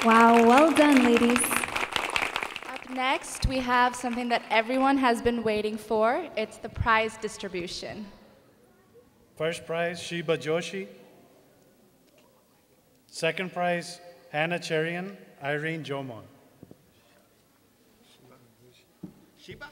Wow, well done, ladies. Up next, we have something that everyone has been waiting for. It's the prize distribution. First prize, Sheba Joshi. Second prize, Hannah Cherian, Irene Jomon. Sheba?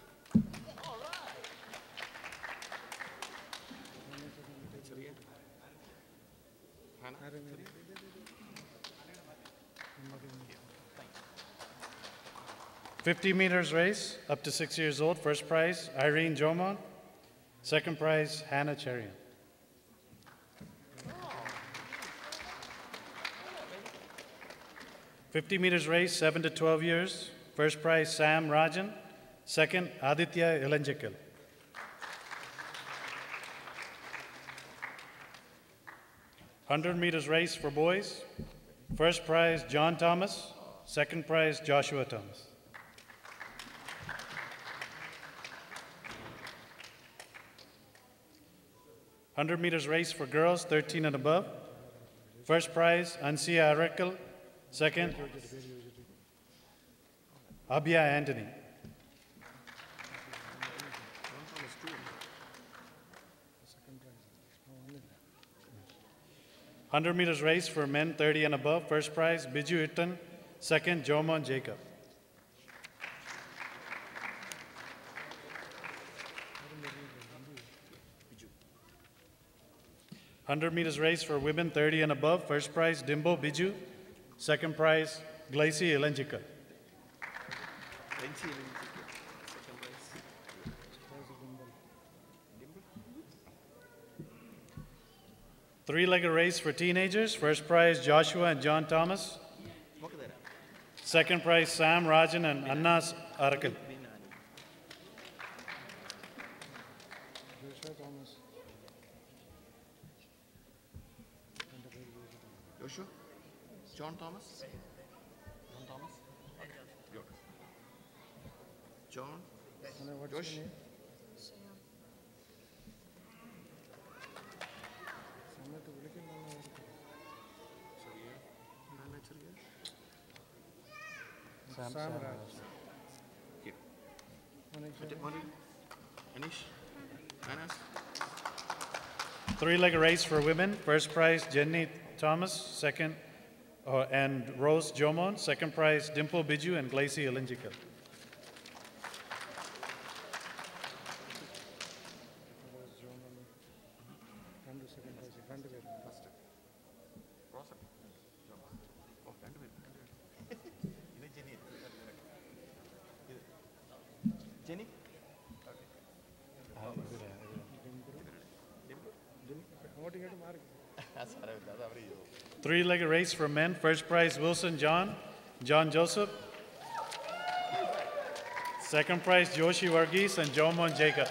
50 meters race, up to 6 years old. First prize, Irene Jomon. Second prize, Hannah Cherian. $50 meters race, 7 to 12 years. First prize, Sam Rajan. Second, Aditya Ilanjakil. $100 race for boys. First prize, John Thomas. Second prize, Joshua Thomas. $100 race for girls, 13 and above. First prize, Ansia Arekal. Second, Abia Anthony. 100 meters race for men 30 and above. First prize, Biju Ittan. Second, Jomon Jacob. 100 meters race for women 30 and above. First prize, Dimbo Biju. Second prize, Glacy Elenjika. 3-legged race for teenagers. First prize, Joshua and John Thomas. Second prize, Sam Rajan and Annas Arakan. Joshua? John Thomas? John Thomas? Okay. Good. John? Josh? Sam Raj. Okay. Anish? Anas? 3-legged race for women. First prize, Jenny Thomas. Second, and Rose Jomon. Second prize, Dimple Biju and Glacy Elenjika. Jenny? 3-legged race for men. First prize, Wilson John Joseph. Second prize, Joshi Varghese and Jomon Jacob.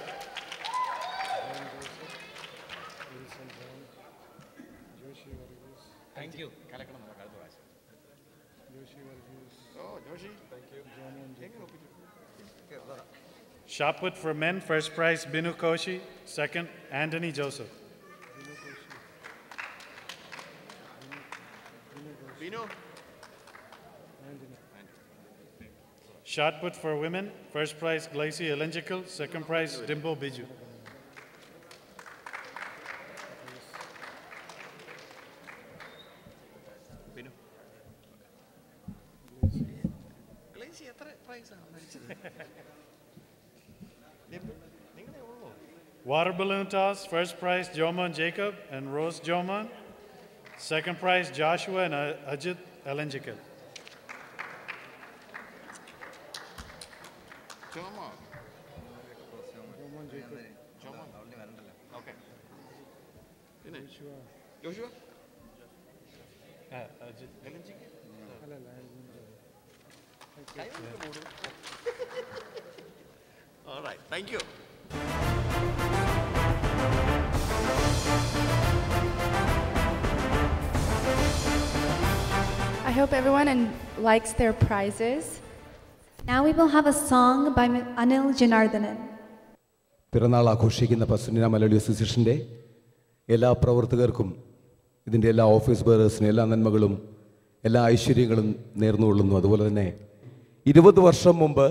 Thank you. Oh, Joshi. Thank you. Shot put for men. First prize, Binu Koshi. Second, Anthony Joseph. Bino? Shot put for women. First prize, Glacy Elenjikal. Second prize, Dimple Biju. Bino? Glacy, what prize? Water balloon toss. First prize, Jomon Jacob and Rose Jomon. Second prize, Joshua and Ajit Elenjikal. Jomon. Jomon. Okay. Joshua? Ajit. All right. Thank you. I hope everyone likes their prizes. Now we will have a song by Anil Janardhanan. പിറന്നാൾ ആഘോഷിക്കുന്ന പസുനിന മലയാളി അസോസിയേഷൻ്റെ എല്ലാ പ്രവർത്തകർക്കും ഇതിൻ്റെ എല്ലാ office ബെയറേഴ്സിനും എല്ലാ നന്മകളും എല്ലാ ഐശ്വര്യങ്ങളും നേർന്നുകൊള്ളുന്നു. അതുപോലെ തന്നെ 20 വർഷം മുമ്പ്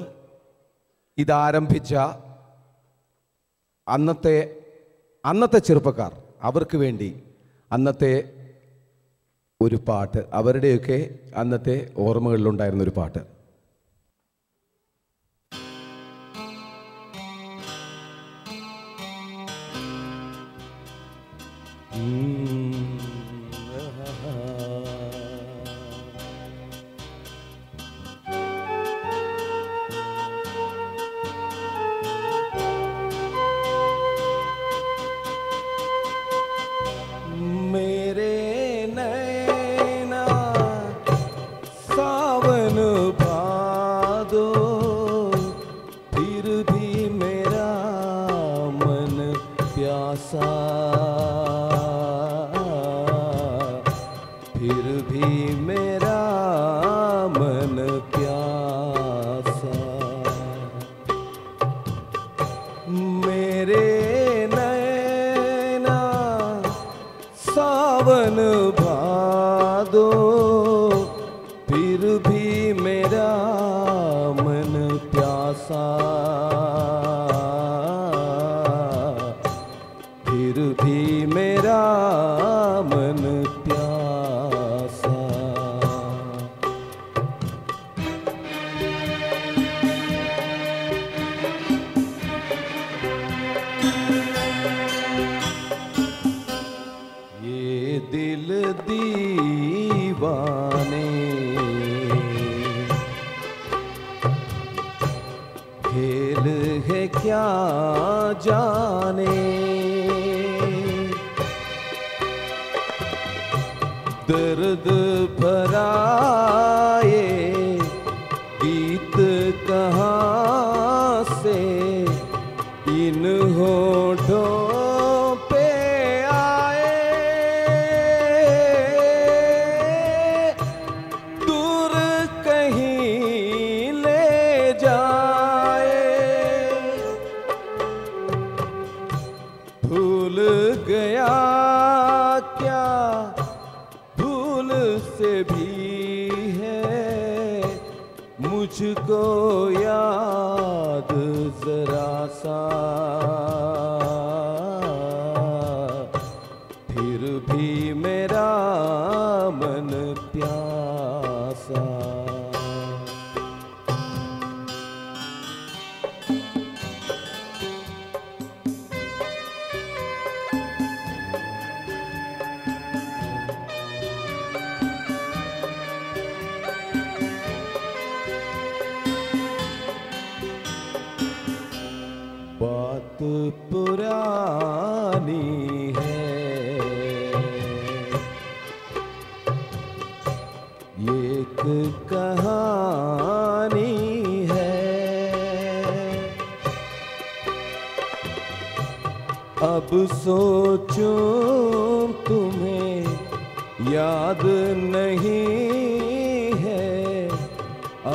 ഇതാരംഭിച്ച അന്നത്തെ ചെറുപ്പക്കാർ അവർക്ക് വേണ്ടി അന്നത്തെ ഒരു പാട്ട്, അവരുടെയൊക്കെ അന്നത്തെ ഓർമ്മകളിലുണ്ടായിരുന്നൊരു പാട്ട്. फिर भी मेरा मन प्यासा। ये दिल दीवाने खेल है क्या जाने, दर्द भरा ये गीत कहाँ से इन होठों पे आए, दूर कहीं ले जाए। भूल गया क्या भूल से भी है मुझको याद जरा सा, फिर भी मेरा मन प्यासा। बात पुरानी है ये एक कहानी है, अब सोचूं तुम्हें याद नहीं है,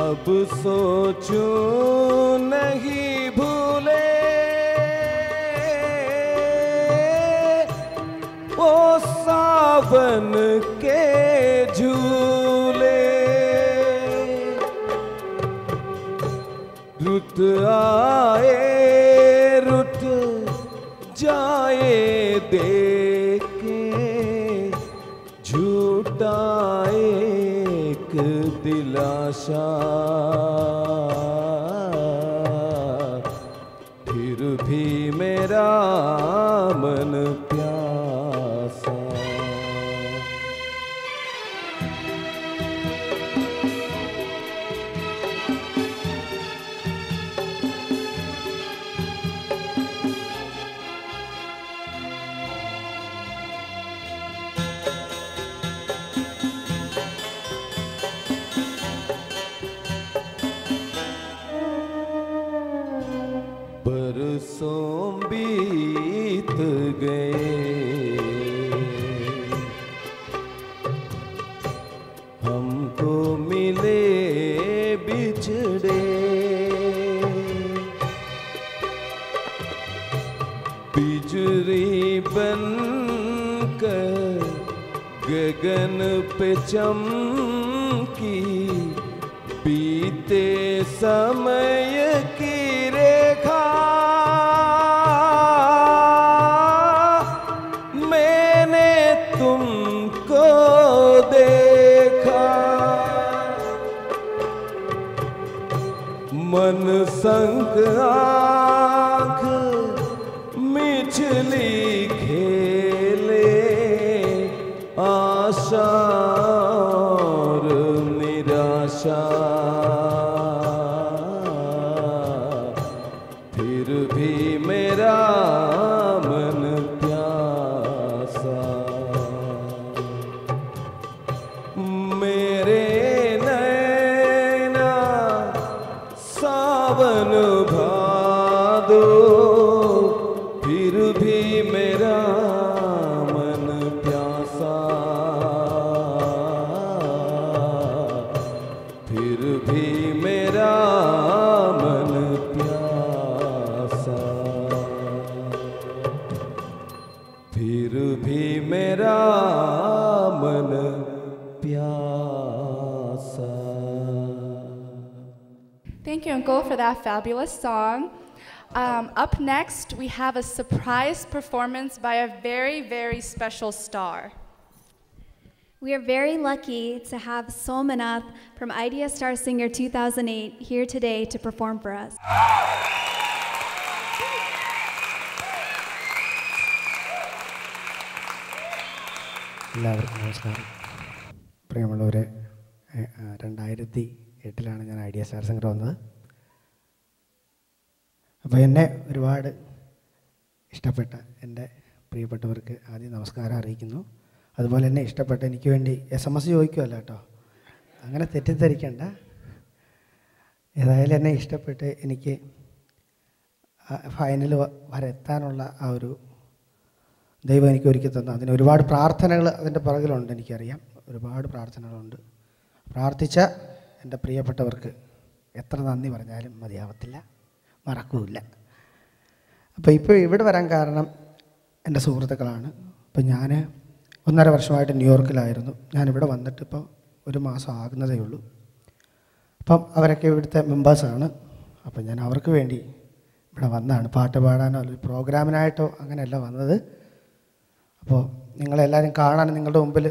अब सोचूं नहीं भूले वो सावन के झूले। रुत आए रुत जाए देखे झूठा एक दिलासा, फिर भी मेरा मन प्यासा। बरसों बीत गए हमको मिले बिछड़े, बिजली बनकर गगन पे चमकी बीते समय की रेखा, मैंने तुमको देखा। मन संग आँख मिचली खेले आशा और निराशा, फिर भी मेरा मन प्यासा। मेरे नैना सावन भादो, फिर भी मेरा मन प्यासा, फिर भी मेरा मन प्यासा, फिर भी मेरा मन प्यासा। Thank you, Uncle, for that fabulous song. Up next, we have a surprise performance by a very, very special star. We are very lucky to have Somanath from Idea Star Singer 2008 here today to perform for us. എല്ലാവർക്കും നമസ്കാരം. പ്രിയമുള്ളവരെ, 2008 ഞാൻ idea star singer വന്നത്. അപ്പോൾ എന്നെ ഒരുപാട് ഇഷ്ടപ്പെട്ട എൻ്റെ പ്രിയപ്പെട്ടവർക്ക് ആദ്യം നമസ്കാരം അറിയിക്കുന്നു. അതുപോലെ എന്നെ ഇഷ്ടപ്പെട്ട എനിക്ക് വേണ്ടി SMS ചോദിക്കുമല്ലോ കേട്ടോ, അങ്ങനെ തെറ്റിദ്ധരിക്കേണ്ട. ഏതായാലും എന്നെ ഇഷ്ടപ്പെട്ട് എനിക്ക് ഫൈനൽ വരെ എത്താനുള്ള ആ ഒരു ദൈവം എനിക്ക് ഒരുക്കി തന്നു. അതിന് ഒരുപാട് പ്രാർത്ഥനകൾ അതിൻ്റെ പുറകിലുണ്ട്, എനിക്കറിയാം. ഒരുപാട് പ്രാർത്ഥനകളുണ്ട്. പ്രാർത്ഥിച്ച എൻ്റെ പ്രിയപ്പെട്ടവർക്ക് എത്ര നന്ദി പറഞ്ഞാലും മതിയാവത്തില്ല, മറക്കൂല. അപ്പോൾ ഇപ്പോൾ ഇവിടെ വരാൻ കാരണം എൻ്റെ സുഹൃത്തുക്കളാണ്. ഇപ്പം ഞാൻ 1.5 വർഷമായിട്ട് ന്യൂയോർക്കിലായിരുന്നു. ഞാനിവിടെ വന്നിട്ട് ഇപ്പോൾ 1 മാസം ആകുന്നതേ ഉള്ളൂ. അപ്പം അവരൊക്കെ ഇവിടുത്തെ മെമ്പേഴ്സാണ്. അപ്പം ഞാൻ അവർക്ക് വേണ്ടി ഇവിടെ വന്നതാണ്. പാട്ട് പാടാനോ അല്ലെങ്കിൽ പ്രോഗ്രാമിനായിട്ടോ അങ്ങനെയല്ല വന്നത്. അപ്പോൾ നിങ്ങളെല്ലാവരും കാണാൻ നിങ്ങളുടെ മുമ്പിൽ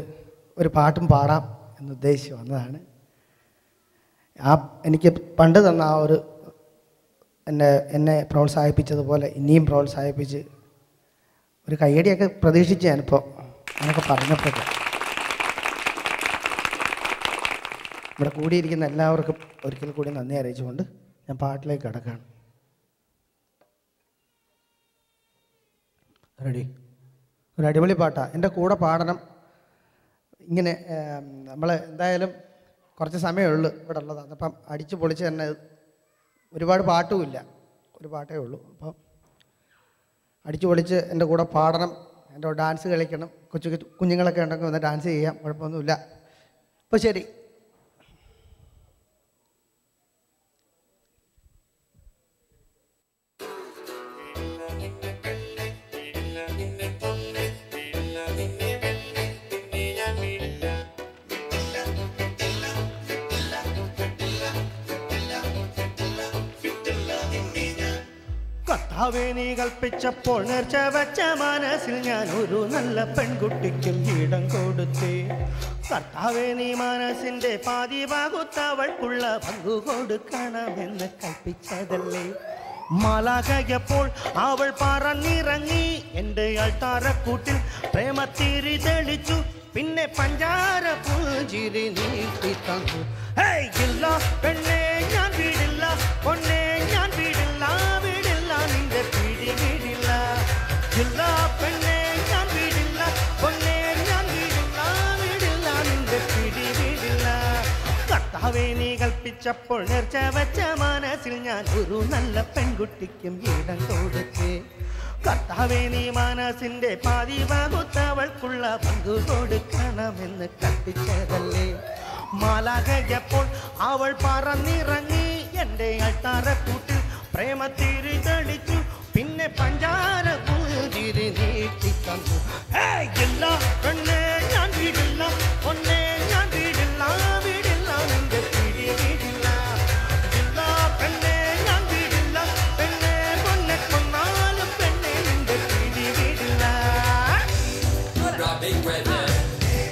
ഒരു പാട്ടും പാടാം എന്നുദ്ദേശിച്ച് വന്നതാണ്. എനിക്ക് പണ്ട് തന്ന ആ ഒരു എന്നെ പ്രോത്സാഹിപ്പിച്ചതുപോലെ ഇനിയും പ്രോത്സാഹിപ്പിച്ച് ഒരു കയ്യടിയൊക്കെ പ്രതീക്ഷിച്ച് ഞാനിപ്പോൾ അങ്ങനെയൊക്കെ പറഞ്ഞപ്പോഴേ ഇവിടെ കൂടിയിരിക്കുന്ന എല്ലാവർക്കും ഒരിക്കൽ കൂടി നന്ദി അറിയിച്ചുകൊണ്ട് ഞാൻ പാട്ടിലേക്ക് കടക്കുകയാണ്. റെഡി? ഒരു അടിപൊളി പാട്ടാണ്. എൻ്റെ കൂടെ പാടണം. ഇങ്ങനെ നമ്മൾ എന്തായാലും കുറച്ച് സമയമേ ഉള്ളൂ ഇവിടെ ഉള്ളതാണ്. അപ്പം അടിച്ച് പൊളിച്ച് തന്നെ, ഒരുപാട് പാട്ടുമില്ല, ഒരു പാട്ടേ ഉള്ളൂ. അപ്പം അടിച്ച് പൊളിച്ച് എൻ്റെ കൂടെ പാടണം, എൻ്റെ ഡാൻസ് കളിക്കണം. കുഞ്ഞുങ്ങളൊക്കെ ഉണ്ടെങ്കിൽ വന്ന് ഡാൻസ് ചെയ്യാം, കുഴപ്പമൊന്നുമില്ല. അപ്പോൾ ശരി. കർത്താവേ, നീ കൽപ്പിച്ചപ്പോൾ നേർച്ച വെച്ച മനസ്സിൽ ഞാൻ ഒരു നല്ല പെൺകുട്ടിക്കും ഇടം കൊടുത്തേ. കർത്താവേ, നീ മനസ്സിൻ്റെ പാതി ഭാഗത്തവൾക്കുള്ള പങ്കു കൊടുക്കണമെന്ന് കൽപ്പിച്ചതല്ലേ. മാലാഖയപ്പോൾ അവൾ പറന്നിറങ്ങി എൻ്റെ അൾത്താരക്കൂട്ടിൽ പ്രേമത്തിരി തെളിച്ചു. പിന്നെ പഞ്ചാര പുഞ്ചിരി നീട്ടി തന്നു. ഹേയ് ഇല്ല പെണ്ണേ ഞാൻ വീടില്ല, പൊന്നേ ഞാൻ വീടില്ല, വീടില്ല നിന്റെ പിടി വീടില്ല. ഇല്ല പെണ്ണേ ഞാൻ വീടില്ല, പൊന്നേ ഞാൻ വീടില്ല, വീടില്ല നിന്റെ പിടി വീടില്ല. കർത്താവേ, നീ കൽപ്പിച്ചപ്പോൾ നേർച്ച വെച്ച മനസ്സിൽ ഞാൻ ഒരു നല്ല പെൺകുട്ടിക്കും ഇടം കൊടുത്തേ. കർത്താവേ, നീ മനസ്സിൻ്റെ പാതി ഭാഗത്തവൾക്കുള്ള പങ്കു കൊടുക്കണമെന്ന് കൽപ്പിച്ചതല്ലേ. മാലാഖയപ്പോൾ അവൾ പറന്നിറങ്ങി എൻ്റെ അൾത്താരക്കൂട്ടിൽ പ്രേമത്തിരി തെളിച്ചു. പിന്നെ പഞ്ചാര പുഞ്ചിരി നീട്ടി തന്നു. ഹേയ് ഇല്ല പെണ്ണേ ഞാൻ വീടില്ല, പൊന്നേ ഞാൻ വീടില്ല, വീടില്ല നിന്റെ പിടി വീടില്ല. ഇല്ല പെണ്ണേ ഞാൻ വീടില്ല, പെണ്ണേ പൊന്നെ കൊന്നാലും പെണ്ണേ നിന്റെ പിടി വീടില്ല.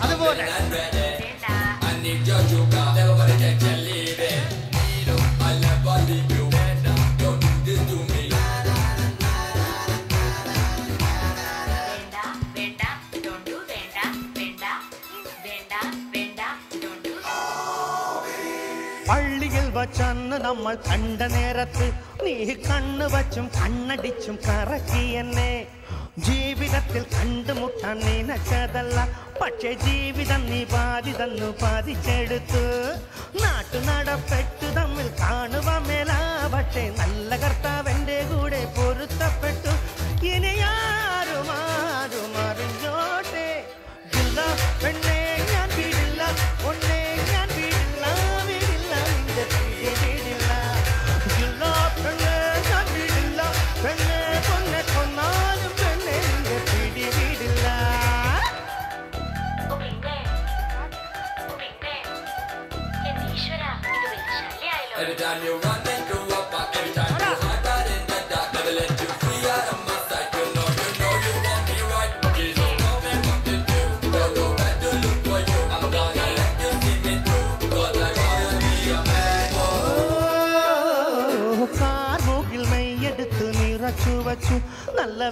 അതുപോലെ പള്ളിയിൽ വച്ചന്ന് നമ്മൾ കണ്ട നേരത്ത് നീ കണ്ണു വച്ചും കണ്ണടിച്ചും കറക്കി എന്നെ. ജീവിതത്തിൽ കണ്ടുമുട്ടാൻ നിനച്ചതല്ല, പക്ഷേ ജീവിതം നീ പാതി തന്നു പാതിച്ചെടുത്തു. നാട്ടുനടപ്പെട്ടു തമ്മിൽ കാണുവാൻ മേല, പക്ഷേ നല്ല കർത്താവെൻ്റെ കൂടെ പൊരുത്തപ്പെട്ടു. ഇനി ആരും ആരും അറിഞ്ഞോട്ടെ. ഇല്ല പെണ്ണേ ഞാൻ വീടില്ല, പൊന്നേ ഞാൻ വീടില്ല, വീടില്ല നിന്റെ പിടി വീടില്ല. ഇല്ല പെണ്ണേ ഞാൻ വീടില്ല, പെണ്ണേ പൊന്നെ കൊന്നാലും പെണ്ണേ നിന്റെ പിടി വീടില്ല. Every time you run into a park, every time you hide out in the dark, never let you free out of my sight. You know you want me right. Jesus told me what to do. Don't go back to look for you.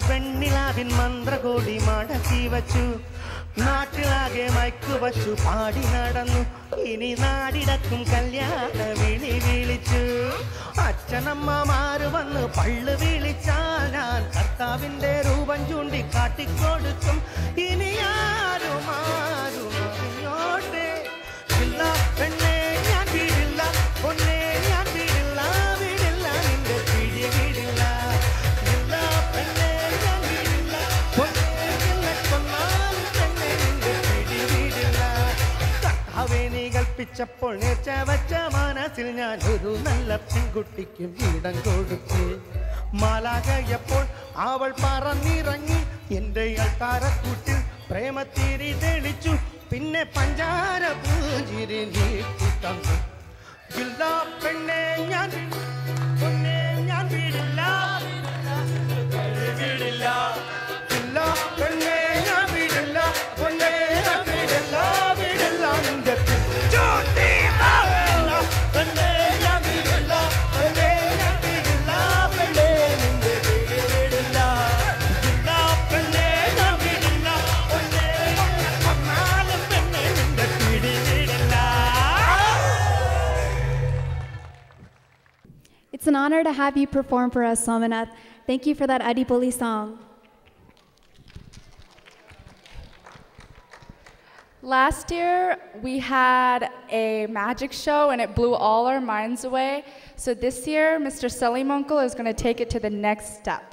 വെണ്ണിലാവിൻ മന്ത്രകോടി മടക്കി വച്ചു നാട്ടിലാകെ mic വച്ചു പാടി നടന്നു ഇനി നാടിടക്കും കല്യാണ വിളി വിളിച്ചു അച്ഛനമ്മമാര് വന്ന് പള്ളു വിളിച്ചാൽ ഞാൻ കർത്താവിന്റെ രൂപം ചൂണ്ടി കാട്ടിക്കൊടുക്കും ഇനി ആരും ആരും അറിഞ്ഞോട്ടെ ഇല്ല പെണ്ണെ ഞാൻ വീടില്ല പൊന്നെ ഞാൻ വീടില്ല വീടില്ല നിന്റെ പിടി വീടില്ല ഇല്ല പെണ്ണെ ഞാൻ വീടില്ല പൊന്നെ നിന്നെ കൊന്നാലും പെണ്ണെ നിന്റെ പിടി വീടില്ല കർത്താവേ നീ കൽപ്പിച്ചപ്പോൾ നേർച്ച വച്ച മനസ്സിൽ ഞാൻ ഒരു നല്ല പെൺകുട്ടിക്ക് വീടം കൊടുത്തു മാലാകയപ്പോൾ അവൾ പറന്നിറങ്ങി എൻ്റെ അൾത്താരക്കൂട്ടിൽ പ്രേമത്തിരി തെളിച്ചു പിന്നെ പഞ്ചാര പൂഞ്ചിരി നീട്ടി തന്നു ഇല്ല പെണ്ണെ ഞാൻ പൊന്നെ ഞാൻ വീടില്ല വീടില്ല ഇല്ല പെണ്ണെ ഞാൻ വീടില്ല പൊന്നെ ഞാൻ വീടില്ല വീടില്ല നിന്റെ പെണ്ണെ ഞാൻ വീടില്ല പൊന്നെ ഞാൻ വീടില്ല പെണ്ണെ നിന്റെ വീടില്ല ഇല്ല പെണ്ണെ ഞാൻ വീടില്ല പൊന്നെ കൊന്നാലും പെണ്ണെ നിന്റെ പിടി വീടില്ല. It's an honor to have you perform for us, Somanath. Thank you for that Adipoli song. Last year, we had a magic show and it blew all our minds away. So this year, Mr. Selimunkel is going to take it to the next step.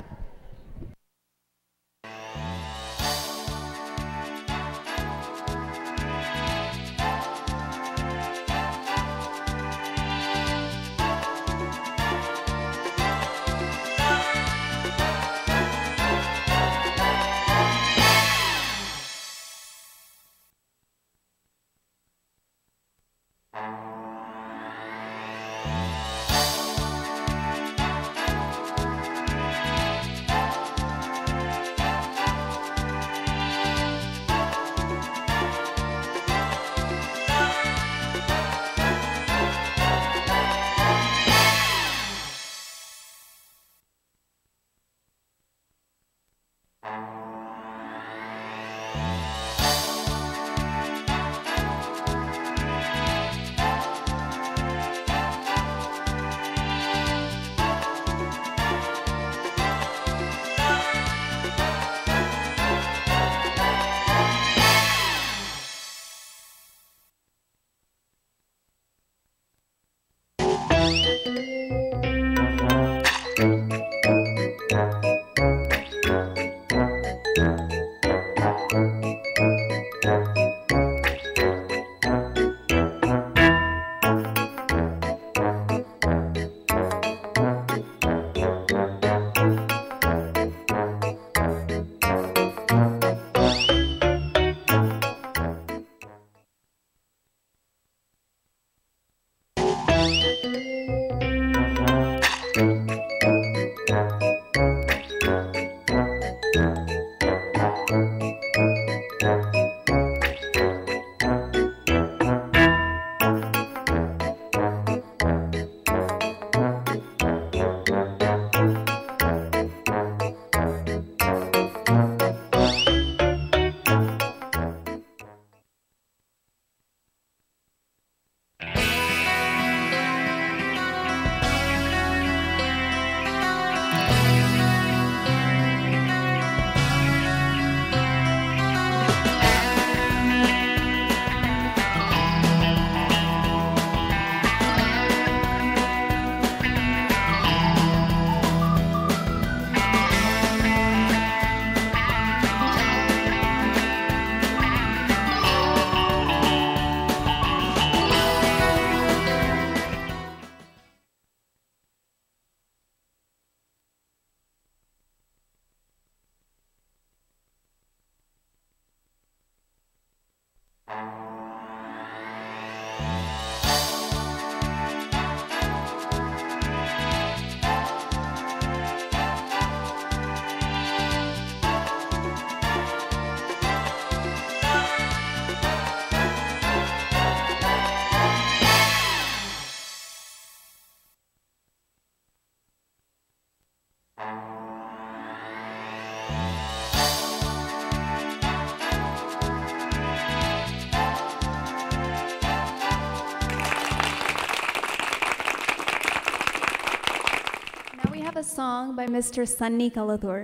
song by Mr. Sunny Kalathur.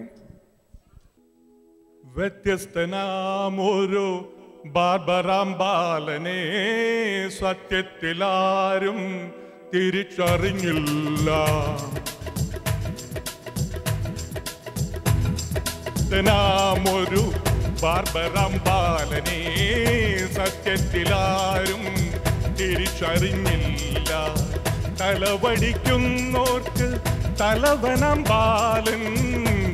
വ്യത്യസ്തനാമൊരു ബാർബറാം ബാലനെ സത്യത്തിലാരും തിരിച്ചറിഞ്ഞില്ല. നാമൊരു ബാർബറാം ബാലനെ സത്യത്തിലാരും തിരിച്ചറിഞ്ഞില്ല. തലവടിക്കുന്നോർക്ക് തലവനം ബാലൻ,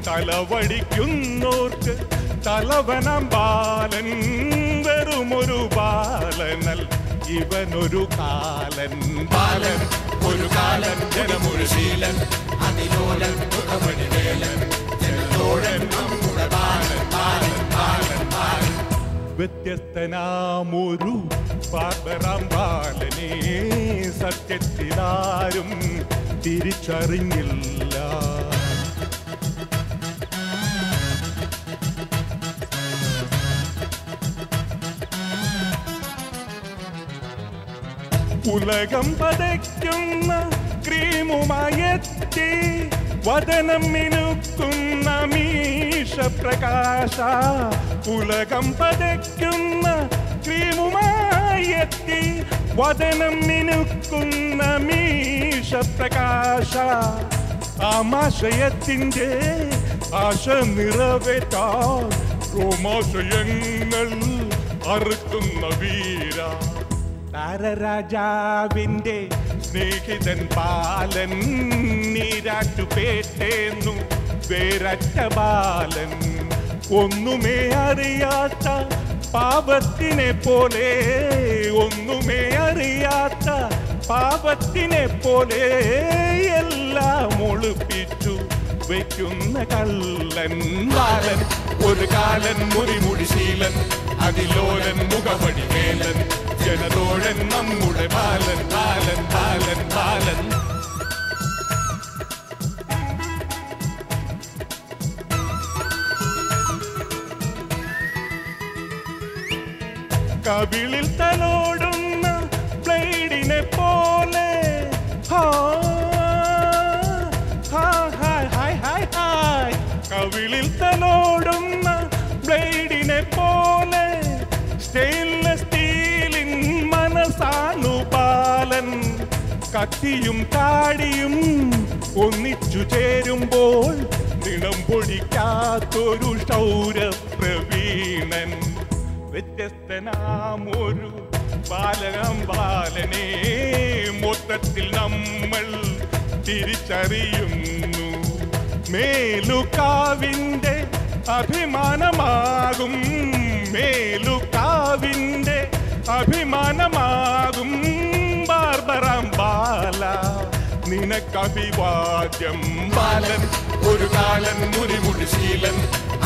തലവടിക്കുന്നോർക്ക് തലവനം ബാലൻ. വെറുമൊരു ബാലനൽ ഇവനൊരു കാലൻ. ബാലൻ ഒരു കാലൻ, ജനമൊരു ശീലൻ, അതിലോലൻ മുഖമണിവേലൻ, ജനതോഴൻ നമ്മുടെ ബാലൻ, ബാലൻ, ബാലൻ, ബാലൻ. വ്യത്യസ്തനാമൊരു ബാർബറാം ബാലനെ സത്യത്തിലാരും തിരിച്ചറിഞ്ഞില്ല. ഉലകം പതയ്ക്കുന്ന ക്രീമുമായെത്തി വദനം മിനുക്കുന്ന മീശപ്രകാശ. ഉലകം പതയ്ക്കുന്ന ക്രീമുമായെത്തി വദനം മിനുക്കുന്ന മീശപ്രകാശ. ആമാശയത്തിൻ്റെ ആശ നിറവേറ്റാൻ റോമാശയങ്ങൾ അറുക്കുന്ന വീര. താരരാജാവിൻ്റെ സ്നേഹിതൻ ബാലൻ, നീരാട്ടുപേട്ടേന്നു വേരറ്റ ബാലൻ. ഒന്നുമേ അറിയാത്ത പാപത്തിനെ പോലെ, ഒന്നുമേ അറിയാത്ത പാപത്തിനെ പോലെ എല്ലാം ഒളിപ്പിച്ചു വയ്ക്കുന്ന കള്ളൻ. ബാലൻ ഒരു കാലൻ, മുറിമുടിശീലൻ, അതിലോലൻ മുഖമടിവേലൻ, ജനതോഴൻ നമ്മുടെ ബാലൻ, ബാലൻ, ബാലൻ, ബാലൻ. കവിളിൽ തലോടുന്ന ബ്ലേഡിനെ പോലെ, കവിളിൽ തലോടുന്ന ബ്ലേഡിനെ പോലെ സ്റ്റെയിൻലെസ് സ്റ്റീലിൻ മനസാണു ബാലൻ. കത്തിയും താടിയും ഒന്നിച്ചു ചേരുമ്പോൾ നിണം പൊടിക്കാത്തൊരു ശൗര്യപ്രവീണൻ. വ്യത്യസ്തനാമൊരു ബാലകം ബാലനെ മൊത്തത്തിൽ നമ്മൾ തിരിച്ചറിയുന്നു. മേലുകാവിൻ്റെ അഭിമാനമാകും, മേലുകാവിൻ്റെ അഭിമാനമാകും ബാർബറാം ബാല. നിനക്കഭിവാദ്യം ബാലൻ ഒരു കാലൻ, മുറിമുടിശീലൻ,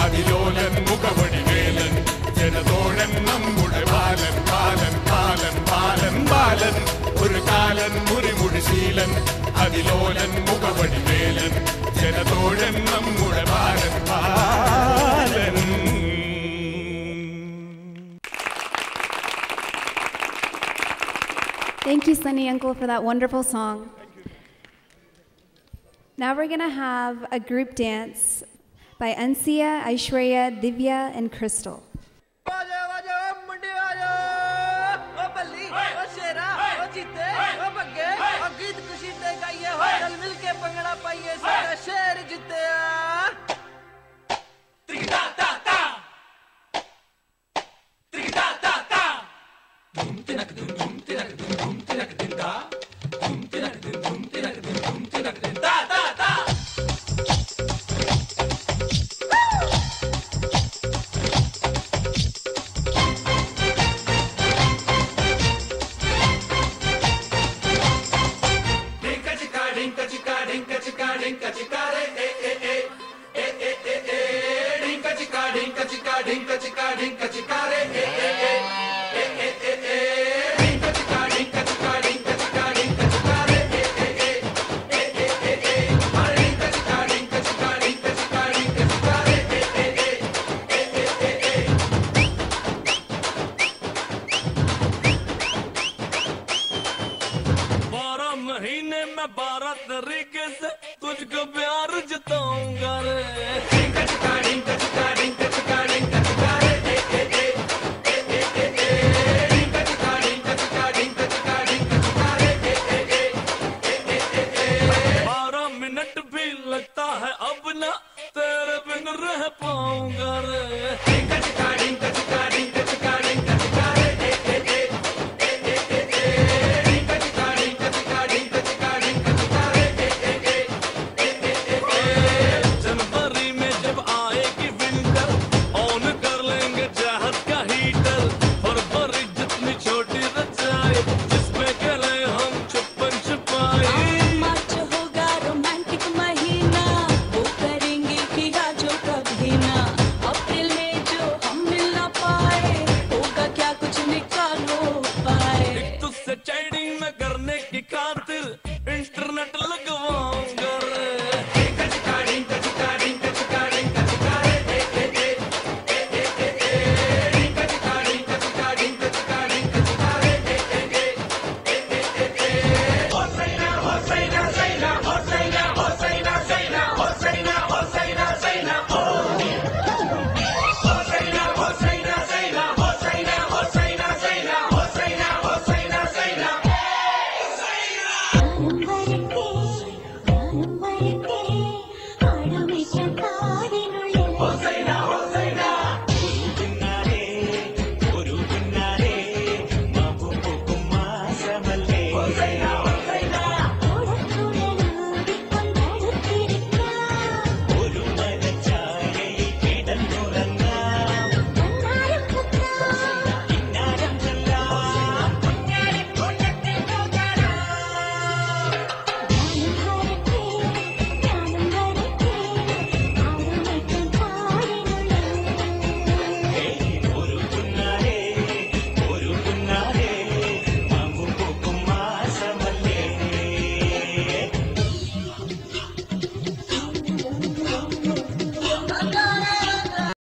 അതിലോലൻ മുഖവടിവേലൻ, ജനതോഴൻ നമ്മുടെ ബാലൻ, ബാലൻ, ബാലൻ, ബാലൻ, ബാലൻ. ഒരു കാലൻ, മുറിമുടിശീലൻ, അതിലോലൻ മുഖവടിവേലൻ, ജനതോഴൻ നമ്മുടെ ബാലൻ, ബാലൻ. Thank you, Sunny Uncle, for that wonderful song. Now we're going to have a group dance by Ansia, Aishwarya, Divya, and Crystal. महीने में 12 तरीके से तुझको प्यार जताऊंगा रे